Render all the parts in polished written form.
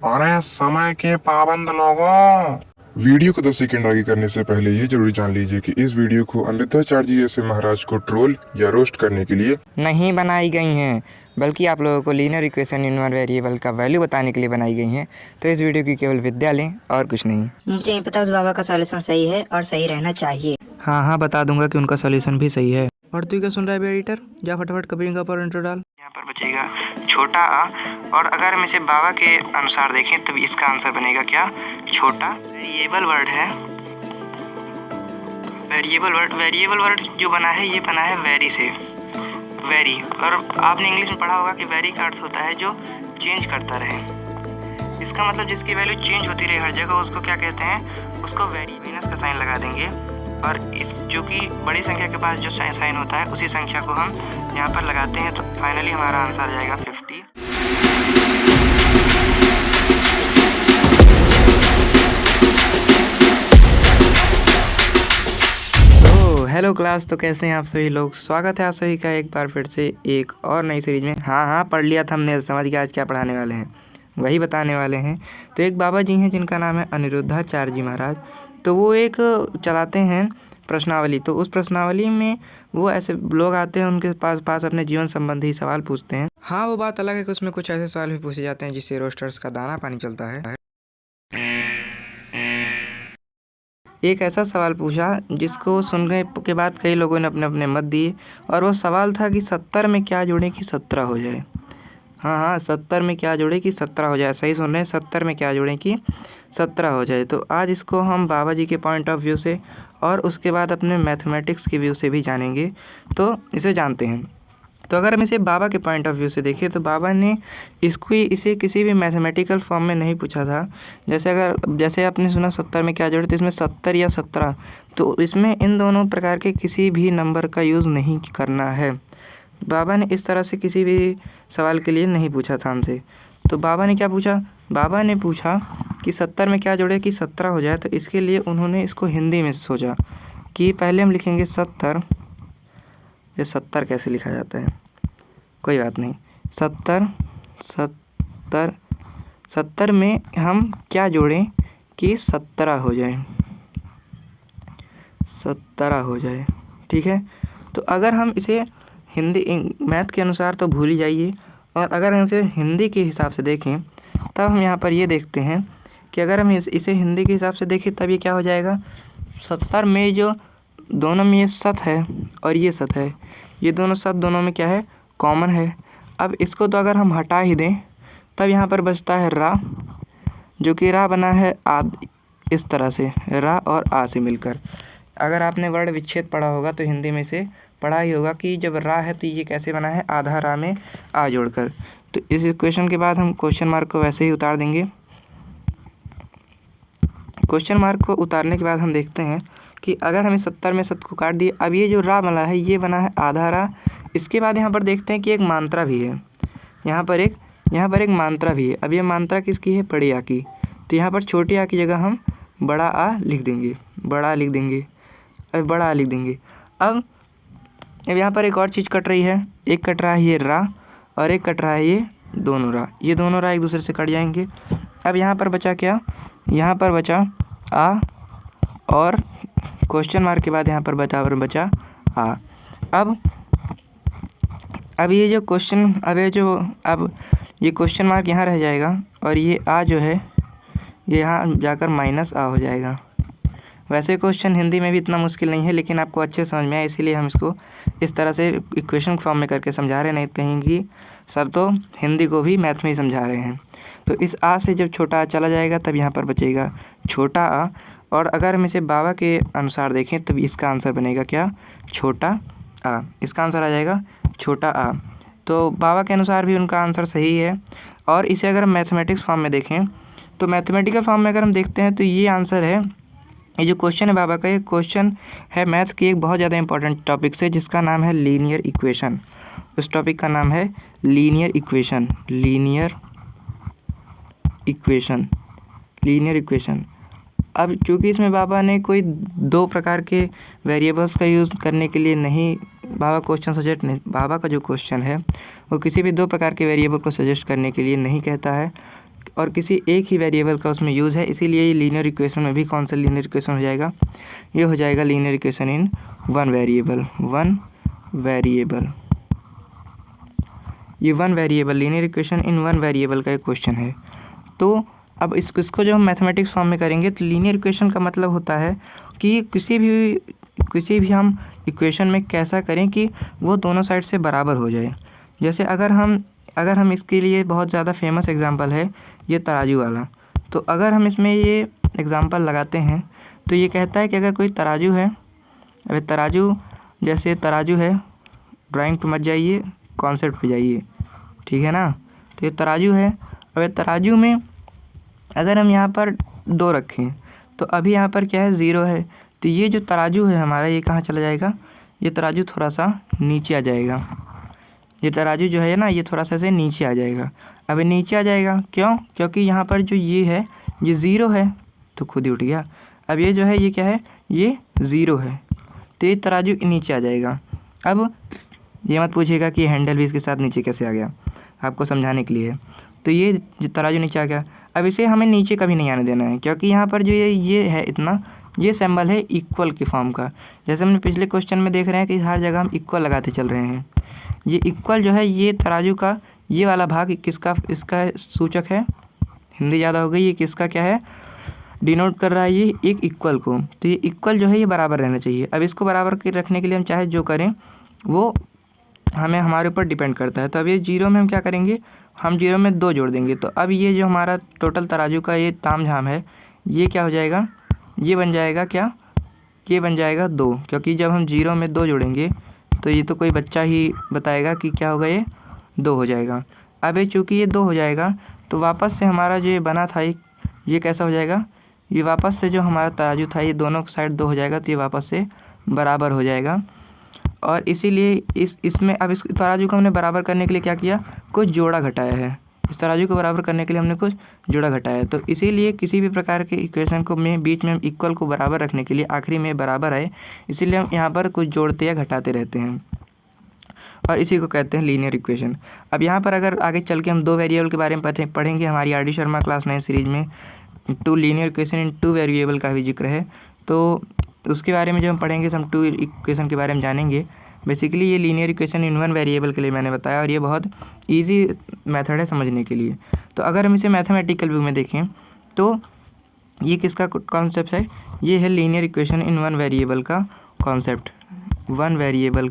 अरे समय के पाबंद लोगों, वीडियो को 10 सेकंड आगे करने से पहले ये जरूर जान लीजिए कि इस वीडियो को अमृताचार्य जैसे महाराज को ट्रोल या रोस्ट करने के लिए नहीं बनाई गई हैं, बल्कि आप लोगों को linear equation in one variable का वैल्यू बताने के लिए बनाई गई हैं। तो इस वीडियो की केवल विद्या लें और कुछ नहीं। मुझे नहीं पता उस बाबा का सॉल्यूशन सही है और सही रहना चाहिए। हाँ, बता दूंगा कि उनका सॉल्यूशन भी सही है। और तू क्या सुन रहा है एडिटर? जा फटाफट कभी का पर इंट्रो डाल। यहाँ पर बचेगा छोटा आ, और अगर हम इसे बाबा के अनुसार देखें तब इसका आंसर बनेगा क्या? छोटा। वेरिएबल वर्ड है, वेरिएबल वर्ड जो बना है ये बना है वेरी से। वेरी, और आपने इंग्लिश में पढ़ा होगा कि वेरी का अर्थ होता है जो चेंज करता रहे। इसका मतलब जिसकी वैल्यू चेंज होती रहे हर जगह उसको क्या कहते हैं? उसको वेरी। माइनस का साइन लगा देंगे और इस जो कि बड़ी संख्या के पास जो साइन होता है उसी संख्या को हम यहाँ पर लगाते हैं, तो फाइनली हमारा आंसर आ जाएगा 50। हेलो क्लास, तो कैसे हैं आप सभी लोग? स्वागत है आप सभी का एक बार फिर से एक और नई सीरीज में। हाँ, पढ़ लिया था हमने, समझ गया आज क्या पढ़ाने वाले हैं, वही बताने वाले हैं। तो एक बाबा जी हैं जिनका नाम है अनिरुद्धाचार्य जी महाराज। तो वो एक चलाते हैं प्रश्नावली। तो उस प्रश्नावली में वो ऐसे लोग आते हैं, उनके पास अपने जीवन संबंधी सवाल पूछते हैं। हाँ, वो बात अलग है कि उसमें कुछ ऐसे सवाल भी पूछे जाते हैं जिससे रोस्टर्स का दाना पानी चलता है। एक ऐसा सवाल पूछा जिसको सुनने के बाद कई लोगों ने अपने अपने मत दिए, और वो सवाल था कि 70 में क्या जोड़ें कि 17 हो जाए। हाँ, 70 में क्या जोड़ें कि 17 हो जाए। सही सुन रहे हैं, 70 में क्या जोड़ें कि 17 हो जाए। तो आज इसको हम बाबा जी के पॉइंट ऑफ व्यू से और उसके बाद अपने मैथमेटिक्स के व्यू से भी जानेंगे। तो इसे जानते हैं। तो अगर हम इसे बाबा के पॉइंट ऑफ व्यू से देखें तो बाबा ने इसे किसी भी मैथमेटिकल फॉर्म में नहीं पूछा था। जैसे आपने सुना 70 में क्या जोड़े, तो इसमें 70 या 17, तो इसमें इन दोनों प्रकार के किसी भी नंबर का यूज़ नहीं करना है। बाबा ने इस तरह से किसी भी सवाल के लिए नहीं पूछा था हमसे। तो बाबा ने क्या पूछा? बाबा ने पूछा कि 70 में क्या जोड़े कि 17 हो जाए। तो इसके लिए उन्होंने इसको हिंदी में सोचा कि पहले हम लिखेंगे 70। ये 70 कैसे लिखा जाता है, कोई बात नहीं। 70 में हम क्या जोड़ें कि 17 हो जाए, 17 हो जाए। ठीक है। तो अगर हम इसे हिंदी मैथ के अनुसार तो भूल ही जाइए, और अगर हम इसे हिंदी के हिसाब से देखें तब हम यहाँ पर ये देखते हैं कि अगर हम इसे हिंदी के हिसाब से देखें तब ये क्या हो जाएगा? 70 में जो दोनों में ये सत है और ये सत है, ये दोनों सत दोनों में क्या है? कॉमन है। अब इसको तो अगर हम हटा ही दें तब यहाँ पर बचता है रा, जो कि रा बना है इस तरह से, रा और आ से मिलकर। अगर आपने वर्ण विच्छेद पढ़ा होगा तो हिंदी में से पढ़ा ही होगा कि जब रा है तो ये कैसे बना है? आधा रा में आ जोड़कर। तो इस इक्वेशन के बाद हम क्वेश्चन मार्क को वैसे ही उतार देंगे। क्वेश्चन मार्क को उतारने के बाद हम देखते हैं कि अगर हमें 70 में सत को काट दिए, अब ये जो रा बना है ये बना है आधा रा। इसके बाद यहाँ पर देखते हैं कि एक मात्रा भी है, यहाँ पर एक मात्रा भी है। अब ये मात्रा किसकी है? बड़ी आ की। तो यहाँ पर छोटी आ की जगह हम बड़ा आ लिख देंगे, अब बड़ा आ लिख देंगे। अब यहाँ पर एक और चीज़ कट रही है, एक कट रहा है ये रा और एक कट रहा है ये दोनों रा एक दूसरे से कट जाएंगे। अब यहाँ पर बचा क्या? यहाँ पर बचा आ, और क्वेश्चन मार्क के बाद यहाँ पर बचा आ। अब ये जो क्वेश्चन अब ये क्वेश्चन मार्क यहाँ रह जाएगा, और ये आ जो है ये यहाँ जाकर माइनस आ हो जाएगा। वैसे क्वेश्चन हिंदी में भी इतना मुश्किल नहीं है, लेकिन आपको अच्छे समझ में आए इसीलिए हम इसको इस तरह से इक्वेशन फॉर्म में करके समझा रहे हैं। नहीं कहेंगी सर तो हिंदी को भी मैथ में ही समझा रहे हैं। तो इस आ से जब छोटा आ चला जाएगा तब यहाँ पर बचेगा छोटा आ, और अगर हम इसे बाबा के अनुसार देखें तब इसका आंसर बनेगा क्या? छोटा आ। इसका आंसर आ जाएगा छोटा आ। तो बाबा के अनुसार भी उनका आंसर सही है। और इसे अगर हम मैथमेटिक्स फॉर्म में देखें तो मैथमेटिकल फॉर्म में अगर हम देखते हैं तो ये आंसर है। ये जो क्वेश्चन है बाबा का, ये क्वेश्चन है मैथ की एक बहुत ज़्यादा इंपॉर्टेंट टॉपिक से, जिसका नाम है लीनियर इक्वेशन। उस टॉपिक का नाम है लीनियर इक्वेशन। अब चूँकि इसमें बाबा ने कोई दो प्रकार के वेरिएबल्स का यूज़ करने के लिए नहीं, बाबा का जो क्वेश्चन है वो किसी भी दो प्रकार के वेरिएबल को सजेस्ट करने के लिए नहीं कहता है। और किसी एक ही वेरिएबल का उसमें यूज़ है, इसीलिए ये लीनियर इक्वेशन में भी कौन सा लीनियर इक्वेशन हो जाएगा, ये हो जाएगा linear equation in one variable. ये one variable linear equation in one variable का एक क्वेश्चन है। तो अब इसको जो हम मैथमेटिक्स फॉर्म में करेंगे तो लीनियर इक्वेशन का मतलब होता है कि किसी भी हम इक्वेशन में कैसा करें कि वो दोनों साइड से बराबर हो जाए। जैसे अगर हम इसके लिए बहुत ज़्यादा फेमस एग्जांपल है ये तराजू वाला। तो अगर हम इसमें ये एग्जांपल लगाते हैं तो ये कहता है कि अगर कोई तराजू है, अबे तराजू जैसे तराजू है, ड्राइंग पे मत जाइए, कॉन्सेप्ट पे जाइए, ठीक है ना। तो ये तराजू है, अब तराजू में अगर हम यहाँ पर 2 रखें तो अभी यहाँ पर क्या है, 0 है। तो ये जो तराजू है हमारा ये कहाँ चला जाएगा, ये तराजू थोड़ा सा नीचे आ जाएगा। ये तराजू जो है ना ये थोड़ा सा से नीचे आ जाएगा। अब नीचे आ जाएगा क्यों, क्योंकि यहाँ पर जो ये है ये 0 है तो खुद ही उठ गया। अब ये जो है ये क्या है, ये 0 है तो ये तराजू नीचे आ जाएगा। अब ये मत पूछिएगा कि हैंडल भी इसके साथ नीचे कैसे आ गया, आपको समझाने के लिए। तो ये जो तराजू नीचे आ गया, अब इसे हमें नीचे कभी नहीं आने देना है, क्योंकि यहाँ पर जो ये है इतना, ये सिंबल है इक्वल के फॉर्म का। जैसे हमने पिछले क्वेश्चन में देख रहे हैं कि हर जगह हम इक्वल लगाते चल रहे हैं। ये इक्वल जो है ये तराजू का ये वाला भाग किसका, इसका सूचक है, हिंदी ज़्यादा हो गई, ये किसका क्या है, डिनोट कर रहा है ये एक इक्वल को। तो ये इक्वल जो है ये बराबर रहना चाहिए। अब इसको बराबर रखने के लिए हम चाहे जो करें वो हमें हमारे ऊपर डिपेंड करता है। तो अब ये 0 में हम क्या करेंगे, हम 0 में 2 जोड़ देंगे। तो अब ये जो हमारा टोटल तराजू का ये तामझाम है ये क्या हो जाएगा, ये बन जाएगा क्या, ये बन जाएगा 2, क्योंकि जब हम 0 में 2 जोड़ेंगे तो ये तो कोई बच्चा ही बताएगा कि क्या होगा, ये 2 हो जाएगा। अब ये चूँकि ये 2 हो जाएगा तो वापस से हमारा जो ये बना था ये कैसा हो जाएगा, ये वापस से जो हमारा तराजू था ये दोनों साइड 2 हो जाएगा तो ये वापस से बराबर हो जाएगा। और इसीलिए इसमें अब इस तराजू को हमने बराबर करने के लिए क्या किया, कुछ जोड़ा घटाया है। इस तराजू को बराबर करने के लिए हमने कुछ जोड़ा घटाया है। तो इसीलिए किसी भी प्रकार के इक्वेशन को में बीच में हम इक्वल को बराबर रखने के लिए आखिरी में बराबर आए, इसीलिए हम यहाँ पर कुछ जोड़ते या घटाते रहते हैं और इसी को कहते हैं लीनियर इक्वेशन। अब यहाँ पर अगर आगे चल के हम 2 वेरिएबल के बारे में पढ़ेंगे, हमारी R D Sharma class 9 series में 2 लीनियर इक्वेशन इन 2 वेरिएबल का भी जिक्र है। तो उसके बारे में जब हम पढ़ेंगे तो हम 2 इक्वेशन के बारे में जानेंगे। बेसिकली ये linear equation in one variable के लिए मैंने बताया और ये बहुत इजी मेथड है समझने के लिए। तो अगर हम इसे मैथमेटिकल व्यू में देखें तो ये किसका कॉन्सेप्ट है, ये है linear equation in one variable का कॉन्सेप्ट। वन वेरिएबल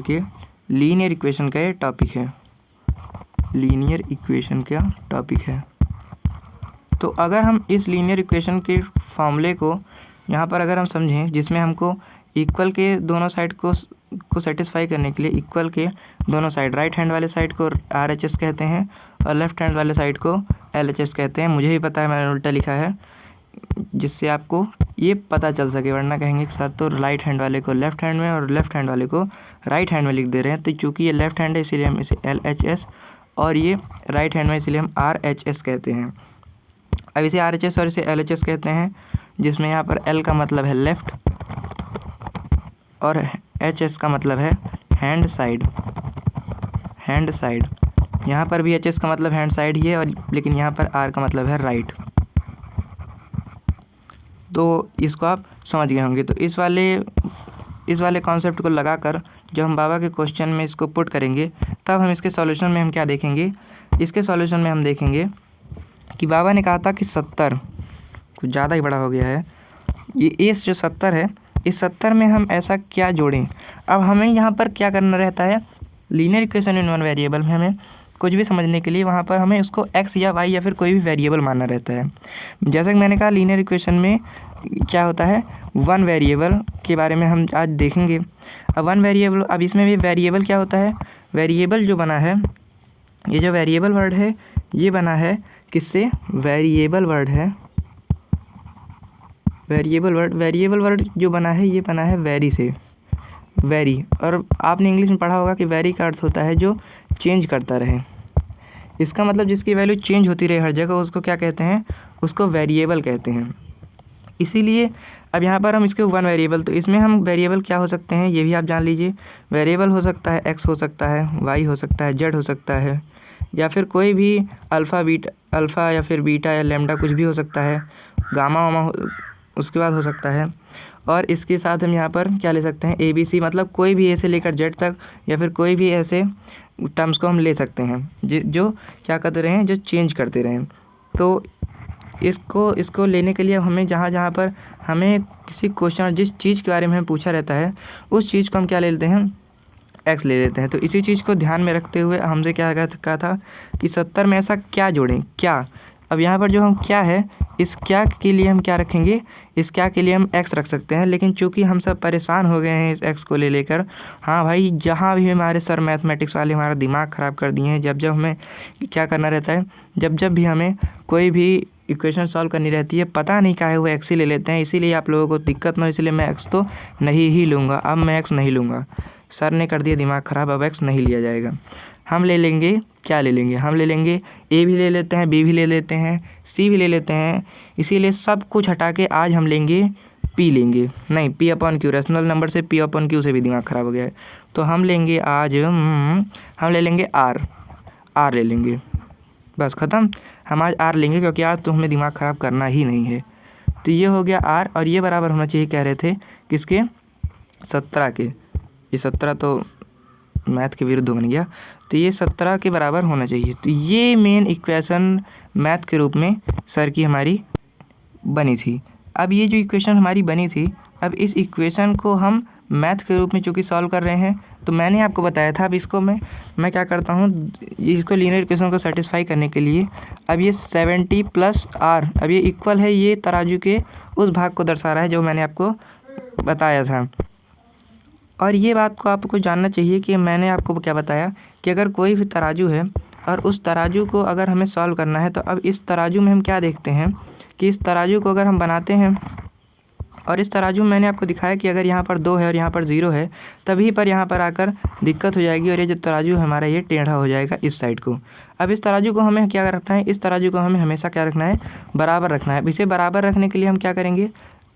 के लीनियर इक्वेशन का ये टॉपिक है, लीनियर इक्वेशन का टॉपिक है। तो अगर हम इस लीनियर इक्वेशन के फॉर्मूले को यहाँ पर अगर हम समझें, जिसमें हमको इक्वल के दोनों साइड को सेटिस्फाई करने के लिए इक्वल के दोनों साइड, राइट हैंड वाले साइड को RHS कहते हैं और लेफ्ट हैंड वाले साइड को LHS कहते हैं। मुझे ही पता है, मैंने उल्टा लिखा है जिससे आपको ये पता चल सके, वरना कहेंगे कि सर तो राइट हैंड वाले को लेफ्ट हैंड में और लेफ्ट हैंड वाले को राइट हैंड में लिख दे रहे हैं। तो चूँकि ये लेफ्ट हैंड है इसीलिए हम इसे LHS और ये राइट हैंड में इसलिए हम RHS कहते हैं। अब इसे RHS और इसे LHS कहते हैं, जिसमें यहाँ पर L का मतलब है लेफ़्ट और HS का मतलब है हैंड साइड। यहाँ पर भी HS का मतलब हैंड साइड ही है और लेकिन यहाँ पर R का मतलब है राइट। तो इसको आप समझ गए होंगे। तो इस वाले कॉन्सेप्ट को लगाकर जब हम बाबा के क्वेश्चन में इसको पुट करेंगे तब हम इसके सॉल्यूशन में हम क्या देखेंगे, इसके सॉल्यूशन में हम देखेंगे कि बाबा ने कहा था कि 70 कुछ ज़्यादा ही बड़ा हो गया है। ये जो 70 है, इस 70 में हम ऐसा क्या जोड़ें। अब हमें यहाँ पर क्या करना रहता है, linear equation in one variable में हमें कुछ भी समझने के लिए वहाँ पर हमें उसको x या y या फिर कोई भी वेरिएबल मानना रहता है। जैसा कि मैंने कहा लीनियर इक्वेशन में क्या होता है, वन वेरिएबल के बारे में हम आज देखेंगे। अब वन वेरिएबल, अब इसमें भी वेरिएबल क्या होता है, वेरिएबल जो बना है, ये जो वेरिएबल वर्ड है ये बना है किससे, वेरिएबल वर्ड जो बना है ये बना है वेरी से, वेरी। और आपने इंग्लिश में पढ़ा होगा कि वेरी का अर्थ होता है जो चेंज करता रहे। इसका मतलब जिसकी वैल्यू चेंज होती रहे हर जगह उसको क्या कहते हैं, उसको वेरिएबल कहते हैं। इसीलिए अब यहाँ पर हम इसके वन वेरिएबल, तो इसमें हम वेरिएबल क्या हो सकते हैं ये भी आप जान लीजिए। वेरिएबल हो सकता है x हो सकता है, y हो सकता है, z हो सकता है, या फिर कोई भी अल्फ़ा या फिर बीटा या लैम्डा कुछ भी हो सकता है, गामा वामा उसके बाद हो सकता है। और इसके साथ हम यहाँ पर क्या ले सकते हैं, ABC, मतलब कोई भी ए से लेकर जेड तक या फिर कोई भी ऐसे टर्म्स को हम ले सकते हैं जो क्या करते रहें, जो चेंज करते रहें। तो इसको लेने के लिए हमें जहाँ पर हमें किसी क्वेश्चन जिस चीज़ के बारे में हमें पूछा रहता है उस चीज़ को हम क्या ले लेते हैं, x ले लेते हैं। तो इसी चीज़ को ध्यान में रखते हुए हमसे क्या कहा था कि 70 में ऐसा क्या जोड़ें, क्या। अब यहाँ पर जो हम क्या है, इस क्या के लिए हम क्या रखेंगे, इस क्या के लिए हम x रख सकते हैं। लेकिन चूंकि हम सब परेशान हो गए हैं इस x को ले लेकर, हाँ भाई, जहाँ भी हमारे सर मैथमेटिक्स वाले हमारा दिमाग ख़राब कर दिए हैं। जब हमें क्या करना रहता है, जब भी हमें कोई भी इक्वेशन सॉल्व करनी रहती है, पता नहीं क्या है, वो x ही ले लेते हैं। इसीलिए आप लोगों को दिक्कत ना हो, इसलिए मैं x तो नहीं ही लूँगा। अब मैं x नहीं लूँगा, सर ने कर दिया दिमाग ख़राब, अब x नहीं लिया जाएगा। हम ले लेंगे, क्या ले लेंगे, हम ले लेंगे a भी ले लेते हैं, b भी ले लेते हैं, c भी ले लेते हैं। इसीलिए सब कुछ हटा के आज हम लेंगे p लेंगे, नहीं p/q, रेशनल नंबर से p/q से भी दिमाग ख़राब हो गया है। तो हम लेंगे आज हम ले लेंगे r ले लेंगे, बस ख़त्म। हम आज r लेंगे क्योंकि आज तो हमें दिमाग ख़राब करना ही नहीं है। तो ये हो गया r, और ये बराबर होना चाहिए, कह रहे थे किसके, 17 के। ये 17 तो मैथ के विरुद्ध बन गया, तो ये 17 के बराबर होना चाहिए। तो ये मेन इक्वेशन मैथ के रूप में सर की हमारी बनी थी। अब ये जो इक्वेशन हमारी बनी थी, अब इस इक्वेशन को हम मैथ के रूप में चूँकि सॉल्व कर रहे हैं, तो मैंने आपको बताया था। अब इसको मैं क्या करता हूँ, इसको लीनियर इक्वेशन को सेटिस्फाई करने के लिए, अब ये 70 + r, अब ये इक्वल है, ये तराजू के उस भाग को दर्शा रहा है जो मैंने आपको बताया था। और ये बात को आपको जानना चाहिए कि मैंने आपको क्या बताया कि अगर कोई भी तराजू है और उस तराजू को अगर हमें सॉल्व करना है, तो अब इस तराजू में हम क्या देखते हैं कि इस तराजू को अगर हम बनाते हैं, और इस तराजू में मैंने आपको दिखाया कि अगर यहाँ पर 2 है और यहाँ पर 0 है, तभी पर यहाँ पर आकर दिक्कत हो जाएगी और ये जो तराजू हमारा ये टेढ़ा हो जाएगा इस साइड को। अब इस तराजू को हमें क्या रखना है, इस तराजू को हमें हमेशा क्या रखना है, बराबर रखना है। इसे बराबर रखने के लिए हम क्या करेंगे,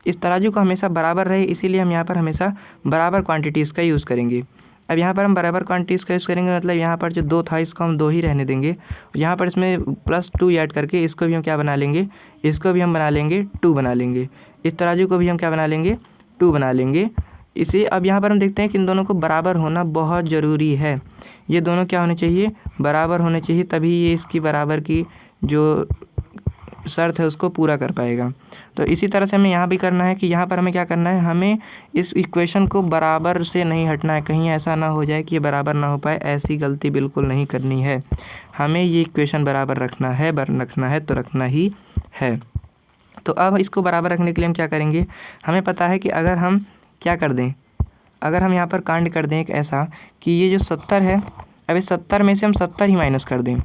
इस तराजू को हमेशा बराबर रहे, इसीलिए हम यहाँ पर हमेशा बराबर क्वांटिटीज़ का यूज़ करेंगे। अब यहाँ पर हम बराबर क्वांटिटीज़ का यूज़ करेंगे, मतलब यहाँ पर जो 2 था इसको हम 2 ही रहने देंगे। यहाँ पर इसमें +2 ऐड करके इसको भी हम क्या बना लेंगे, इसको भी हम बना लेंगे 2 बना लेंगे। इस तराजू को भी हम क्या बना लेंगे, 2 बना लेंगे। इसे अब यहाँ पर हम देखते हैं कि इन दोनों को बराबर होना बहुत ज़रूरी है। ये दोनों क्या होने चाहिए, बराबर होने चाहिए, तभी ये इसकी बराबर की जो शर्त है उसको पूरा कर पाएगा। तो इसी तरह से हमें यहाँ भी करना है कि यहाँ पर हमें क्या करना है, हमें इस इक्वेशन को बराबर से नहीं हटना है। कहीं ऐसा ना हो जाए कि ये बराबर ना हो पाए, ऐसी गलती बिल्कुल नहीं करनी है। हमें ये इक्वेशन बराबर रखना है, तो रखना ही है। तो अब इसको बराबर रखने के लिए हम क्या करेंगे, हमें पता है कि अगर हम क्या कर दें, अगर हम यहाँ पर कांड कर दें एक ऐसा कि ये जो 70 है, अब इस 70 में से हम 70 ही माइनस कर दें।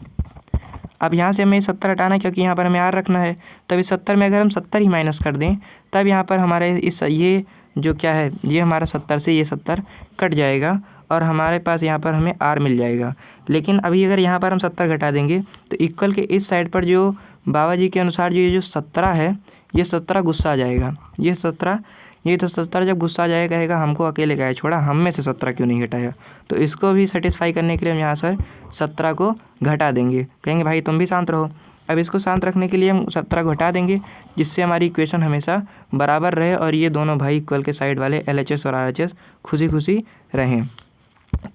अब यहाँ से हमें 70 हटाना है क्योंकि यहाँ पर हमें r रखना है। तब इस 70 में अगर हम 70 ही माइनस कर दें, तब यहाँ पर हमारे ये जो क्या है, ये हमारा 70 से ये 70 कट जाएगा और हमारे पास यहाँ पर हमें r मिल जाएगा। लेकिन अभी अगर यहाँ पर हम 70 घटा देंगे तो इक्वल के इस साइड पर जो बाबा जी के अनुसार जो 17 है, ये 17 गुस्सा आ जाएगा। ये तो 70 जब गुस्सा आ जाएगा, कहेगा हमको अकेले गए छोड़ा, हम में से 17 क्यों नहीं घटाया। तो इसको भी सेटिस्फाई करने के लिए हम यहाँ से 17 को घटा देंगे, कहेंगे भाई तुम भी शांत रहो। अब इसको शांत रखने के लिए हम 17 को घटा देंगे, जिससे हमारी इक्वेशन हमेशा बराबर रहे और ये दोनों भाई इक्वल के साइड वाले LHS और RHS खुशी खुशी रहें।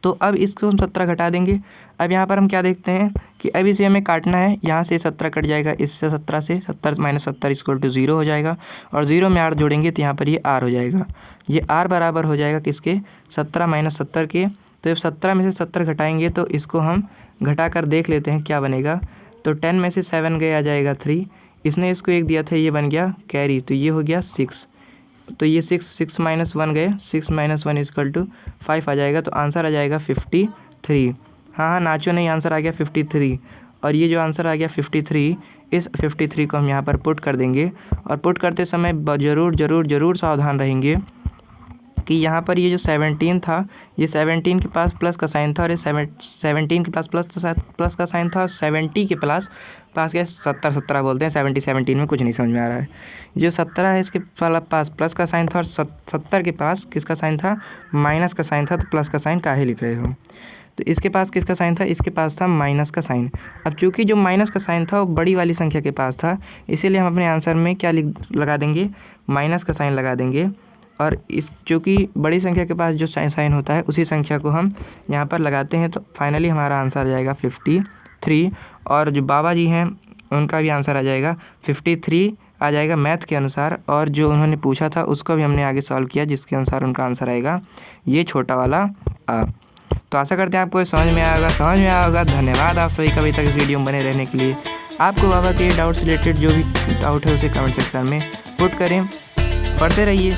तो अब इसको हम 17 घटा देंगे। अब यहाँ पर हम क्या देखते हैं कि अब इसे हमें काटना है, यहाँ से 17 कट जाएगा, इससे 17 से 70 - 70 = 0 हो जाएगा और 0 में r जोड़ेंगे तो यहाँ पर ये r हो जाएगा। ये r बराबर हो जाएगा किसके, 17 - 70 के। तो जब 17 में से 70 घटाएंगे तो इसको हम घटा कर देख लेते हैं क्या बनेगा। तो 10 में से 7 गए, आ जाएगा 3। इसने इसको 1 दिया था, ये बन गया कैरी, तो ये हो गया 6। तो ये 6 - 1 गए, 6 - 1 = 5 आ जाएगा। तो आंसर आ जाएगा 53। हाँ, नाचो नहीं, आंसर आ गया 53। और ये जो आंसर आ गया 53, इस 53 को हम यहाँ पर पुट कर देंगे। और पुट करते समय ज़रूर सावधान रहेंगे कि यहाँ पर ये जो 17 था, ये 17 के पास प्लस का साइन था और ये 17 के पास प्लस का साइन था, और 70 के पास क्या 70 बोलते हैं, 17 में कुछ नहीं समझ में आ रहा है। जो 17 है इसके पास प्लस का साइन था और 70 के पास किसका साइन था, माइनस का साइन था। तो प्लस का साइन काहे लिख रहे हो। तो इसके पास किसका साइन था, इसके पास था माइनस का साइन। अब चूंकि जो माइनस का साइन था वो बड़ी वाली संख्या के पास था, इसीलिए हम अपने आंसर में क्या लगा देंगे, माइनस का साइन लगा देंगे। और इस चूँकि बड़ी संख्या के पास जो साइन होता है उसी संख्या को हम यहाँ पर लगाते हैं, तो फाइनली हमारा आंसर आ जाएगा 53। और जो बाबा जी हैं उनका भी आंसर आ जाएगा 53 आ जाएगा मैथ के अनुसार। और जो उन्होंने पूछा था उसको भी हमने आगे सॉल्व किया, जिसके अनुसार उनका आंसर आएगा ये छोटा वाला आ। तो आशा करते हैं आपको समझ में आया होगा। धन्यवाद आप सभी का अभी तक इस वीडियो में बने रहने के लिए। आपको बाबा के डाउट्स रिलेटेड जो भी डाउट है उसे कमेंट सेक्शन में पुट करें। पढ़ते रहिए।